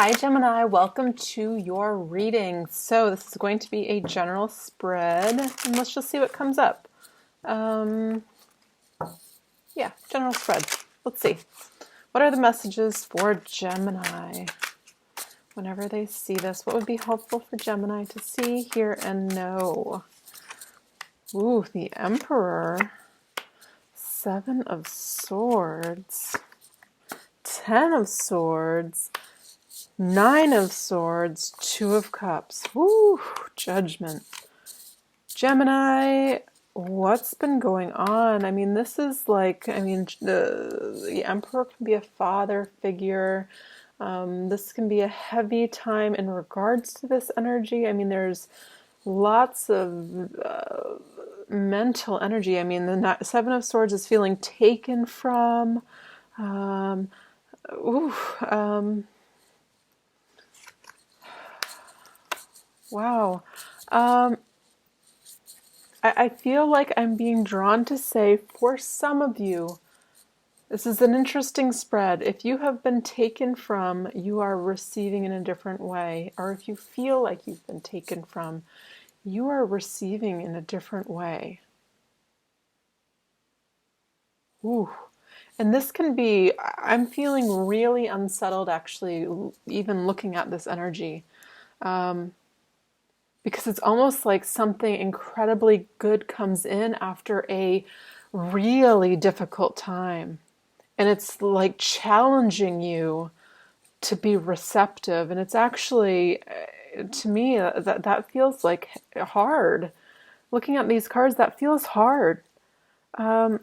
Hi Gemini, welcome to your reading. So this is going to be a general spread, and let's just see what comes up. Yeah, general spread. Let's see. What are the messages for Gemini? Whenever they see this, what would be helpful for Gemini to see, hear, and know? Ooh, the Emperor. 7 of Swords. 10 of Swords. 9 of Swords, 2 of Cups. Woo, Judgment. Gemini, what's been going on? I mean, this is like, the Emperor can be a father figure. This can be a heavy time in regards to this energy. I mean, there's lots of mental energy. I mean, the 7 of Swords is feeling taken from. Wow. I feel like I'm being drawn to say, for some of you, this is an interesting spread. If you have been taken from, you are receiving in a different way. Or if you feel like you've been taken from, you are receiving in a different way. Ooh. And this can be, I'm feeling really unsettled actually, even looking at this energy. Because it's almost like something incredibly good comes in after a really difficult time. And it's like challenging you to be receptive. And it's actually, to me, that feels like hard. Looking at these cards, that feels hard. So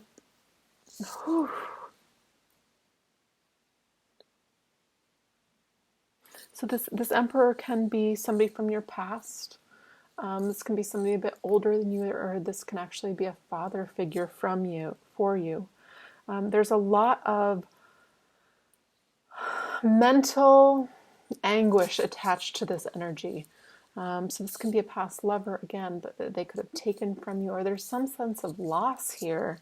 this Emperor can be somebody from your past. This can be somebody a bit older than you, or this can actually be a father figure from you, for you. There's a lot of mental anguish attached to this energy. So this can be a past lover again, but they could have taken from you, or there's some sense of loss here.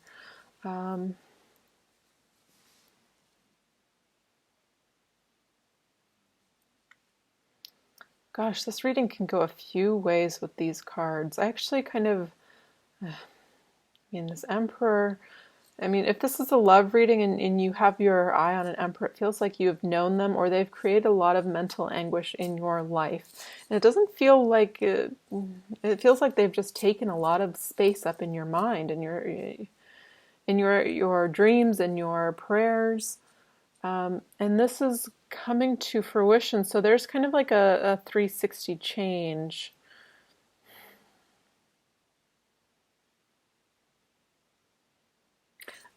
Gosh, this reading can go a few ways with these cards. I actually kind of, this Emperor, if this is a love reading and you have your eye on an Emperor, it feels like you've known them or they've created a lot of mental anguish in your life. And it doesn't feel like, it feels like they've just taken a lot of space up in your mind and your dreams and your prayers. And this is coming to fruition. So there's kind of like a 360 change.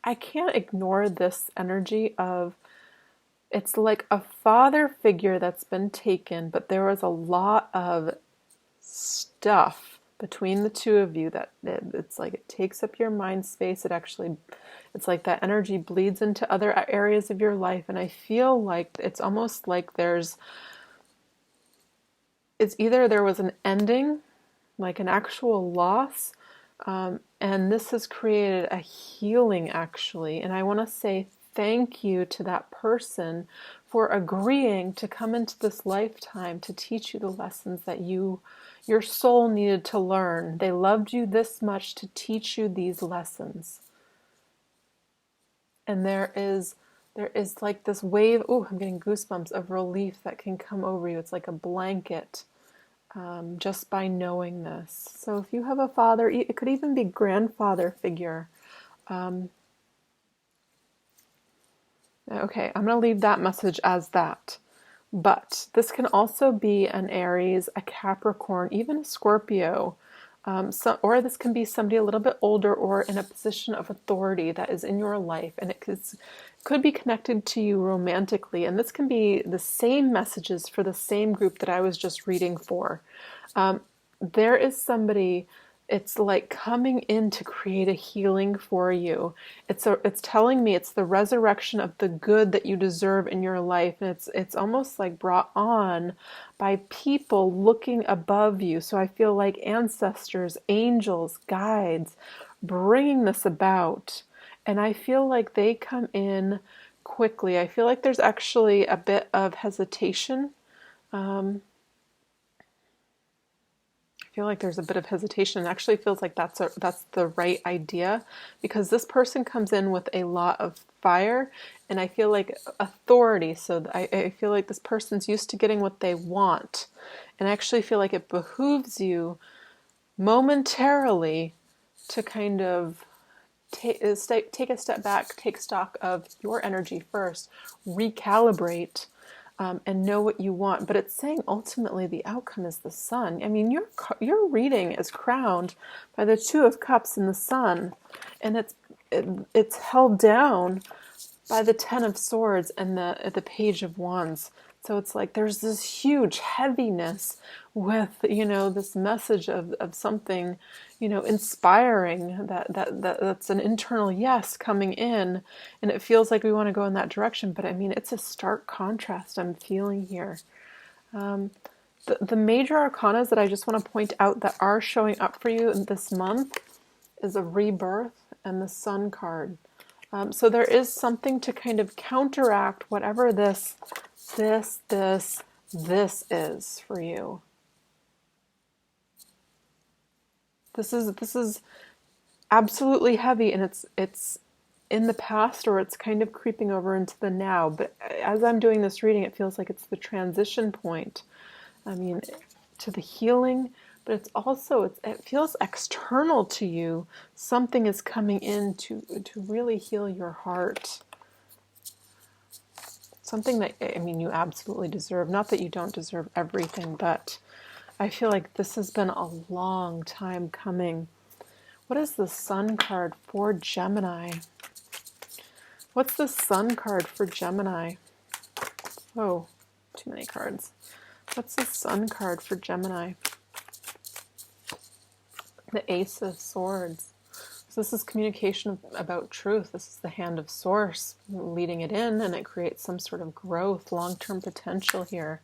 I can't ignore this energy of, it's like a father figure that's been taken, but there was a lot of stuff between the two of you that it's like it takes up your mind space. It's like that energy bleeds into other areas of your life. And I feel like it's almost like it's either there was an ending, like an actual loss, and this has created a healing actually. And I want to say thank you to that person for agreeing to come into this lifetime to teach you the lessons that your soul needed to learn. They loved you this much to teach you these lessons. And there is like this wave, I'm getting goosebumps, of relief that can come over you. It's like a blanket, just by knowing this. So if you have a father, it could even be grandfather figure. Okay, I'm going to leave that message as that. But this can also be an Aries, a Capricorn, even a Scorpio. Or this can be somebody a little bit older or in a position of authority that is in your life. And it could be connected to you romantically. And this can be the same messages for the same group that I was just reading for. There is somebody, it's like coming in to create a healing for you. It's telling me it's the resurrection of the good that you deserve in your life. And it's almost like brought on by people looking above you. So I feel like ancestors, angels, guides, bringing this about. And I feel like they come in quickly. I feel like there's actually a bit of hesitation Um, I feel like there's a bit of hesitation. It actually feels like that's the right idea, because this person comes in with a lot of fire, and I feel like authority. So I feel like this person's used to getting what they want, and I actually feel like it behooves you momentarily to kind of take a step back, take stock of your energy first, recalibrate, and know what you want. But it's saying ultimately the outcome is the sun. I mean, your reading is crowned by the Two of Cups and the sun, and it's held down by the Ten of Swords and the Page of Wands. So it's like there's this huge heaviness with, this message of something, inspiring, that's an internal yes coming in, and it feels like we want to go in that direction. But I mean, it's a stark contrast I'm feeling here. The major arcanas that I just want to point out that are showing up for you this month is a rebirth and the Sun card. So there is something to kind of counteract whatever this is for you. This is absolutely heavy, and it's in the past, or it's kind of creeping over into the now. But as I'm doing this reading, it feels like it's the transition point. I mean, to the healing, but it's also, it feels external to you. Something is coming in to really heal your heart. Something that, I mean, you absolutely deserve. Not that you don't deserve everything, but I feel like this has been a long time coming. What is the Sun card for Gemini? What's the Sun card for Gemini? Oh, too many cards. What's the Sun card for Gemini? The Ace of Swords. So this is communication about truth. This is the hand of Source leading it in, and it creates some sort of growth, long-term potential here.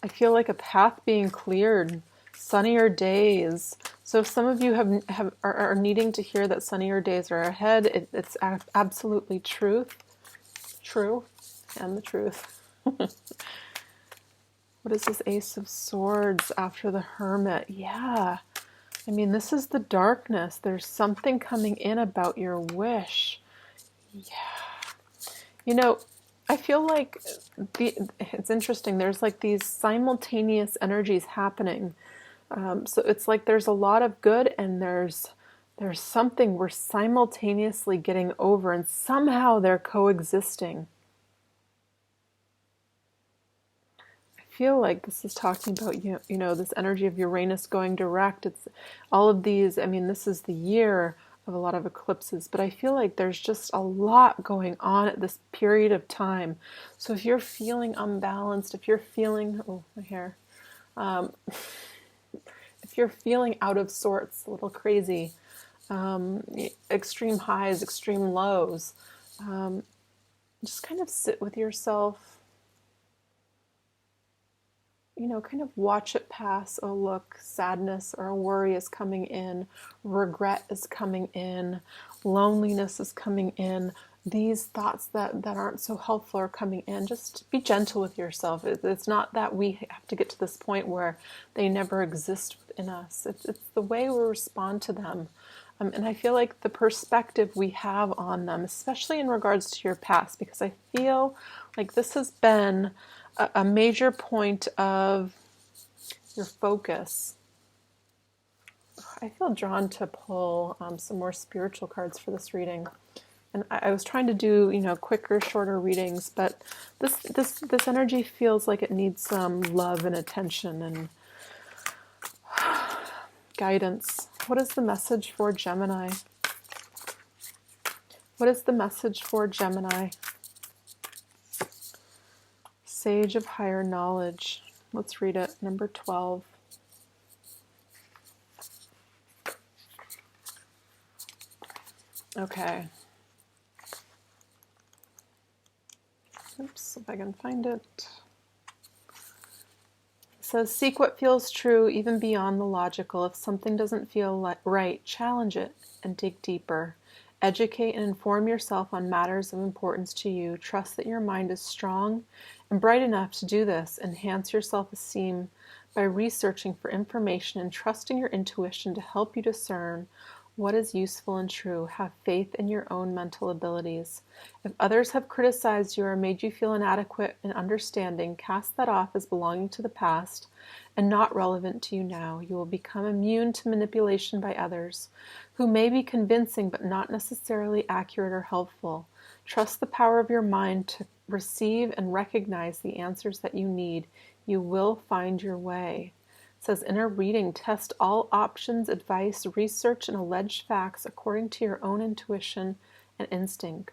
I feel like a path being cleared, sunnier days. So if some of you are needing to hear that sunnier days are ahead, it's absolutely true, and the truth. What is this Ace of Swords after the Hermit? Yeah. I mean, this is the darkness. There's something coming in about your wish. Yeah. I feel like it's interesting. There's like these simultaneous energies happening. So it's like there's a lot of good, and there's something we're simultaneously getting over, and somehow they're coexisting. Feel like this is talking about this energy of Uranus going direct. It's all of these. I mean, this is the year of a lot of eclipses, but I feel like there's just a lot going on at this period of time. So if you're feeling unbalanced, if you're feeling my hair, if you're feeling out of sorts, a little crazy, extreme highs, extreme lows, just kind of sit with yourself. Kind of watch it pass. Oh, look, sadness or a worry is coming in. Regret is coming in. Loneliness is coming in. These thoughts that aren't so helpful are coming in. Just be gentle with yourself. It's not that we have to get to this point where they never exist in us. It's the way we respond to them. And I feel like the perspective we have on them, especially in regards to your past, because I feel like this has been a major point of your focus. I feel drawn to pull some more spiritual cards for this reading, and I was trying to do quicker, shorter readings, but this energy feels like it needs some love and attention and guidance. What is the message for Gemini? What is the message for Gemini? Sage of Higher Knowledge. Let's read it. Number 12. Okay. Oops, if I can find it. It says, seek what feels true even beyond the logical. If something doesn't feel right, challenge it and dig deeper. Educate and inform yourself on matters of importance to you. Trust that your mind is strong And bright enough to do this, enhance your self-esteem by researching for information and trusting your intuition to help you discern what is useful and true. Have faith in your own mental abilities. If others have criticized you or made you feel inadequate in understanding, cast that off as belonging to the past and not relevant to you now. You will become immune to manipulation by others, who may be convincing but not necessarily accurate or helpful. Trust the power of your mind to receive and recognize the answers that you need. You will find your way. It says, in a reading, test all options, advice, research, and alleged facts according to your own intuition and instinct.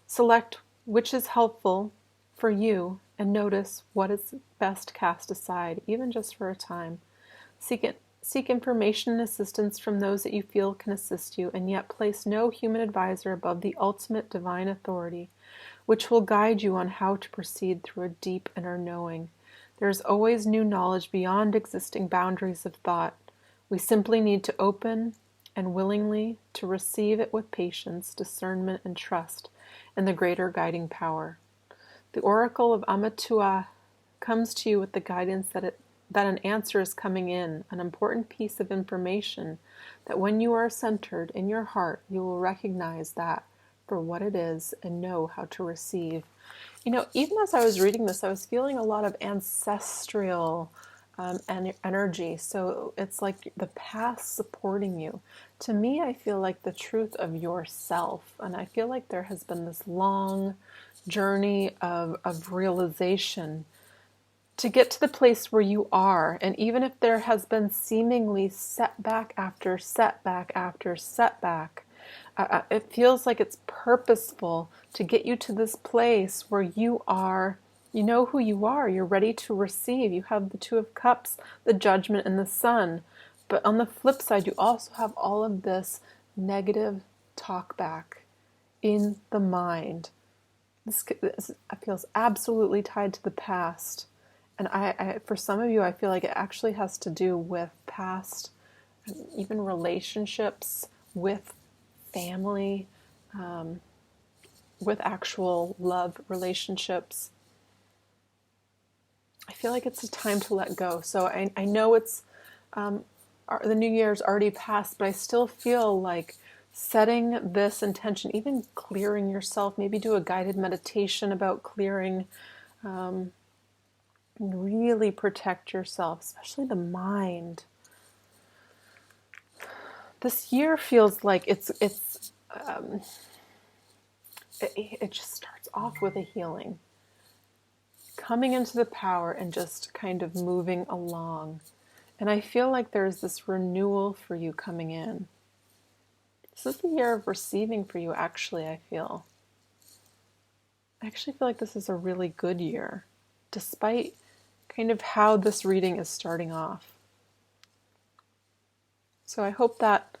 Select which is helpful for you and notice what is best cast aside, even just for a time. Seek information and assistance from those that you feel can assist you, and yet place no human advisor above the ultimate divine authority, which will guide you on how to proceed through a deep inner knowing. There is always new knowledge beyond existing boundaries of thought. We simply need to open and willingly to receive it with patience, discernment, and trust in the greater guiding power. The oracle of Amatua comes to you with the guidance that an answer is coming in, an important piece of information that when you are centered in your heart, you will recognize that for what it is and know how to receive. You know, even as I was reading this, I was feeling a lot of ancestral energy. So it's like the past supporting you. To me, I feel like the truth of yourself. And I feel like there has been this long journey of realization to get to the place where you are. And even if there has been seemingly setback after setback after setback, it feels like it's purposeful to get you to this place where you are, you know who you are, you're ready to receive. You have the Two of Cups, the Judgment, and the Sun. But on the flip side, you also have all of this negative talk back in the mind. This feels absolutely tied to the past. And I, for some of you, I feel like it actually has to do with past, even relationships with family, with actual love relationships. I feel like it's a time to let go. So I know it's the new year's already passed, but I still feel like setting this intention, even clearing yourself, maybe do a guided meditation about clearing, really protect yourself, especially the mind. This year feels like it just starts off with a healing, coming into the power and just kind of moving along. And I feel like there's this renewal for you coming in. This is the year of receiving for you, actually, I actually feel like this is a really good year, despite kind of how this reading is starting off. So I hope that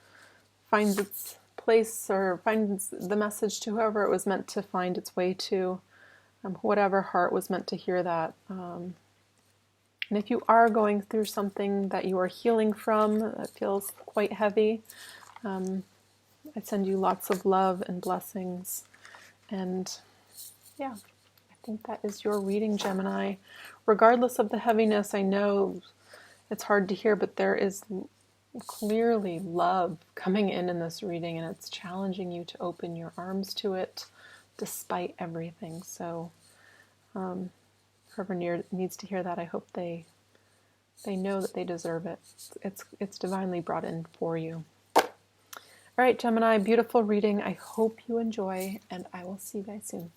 finds its place or finds the message to whoever it was meant to find its way to, whatever heart was meant to hear that. And if you are going through something that you are healing from that feels quite heavy, I send you lots of love and blessings. And yeah, I think that is your reading, Gemini. Regardless of the heaviness, I know it's hard to hear, but there is clearly love coming in this reading, and it's challenging you to open your arms to it despite everything. So whoever needs to hear that, I hope they know that they deserve it. It's divinely brought in for you. All right, Gemini, beautiful reading. I hope you enjoy, and I will see you guys soon.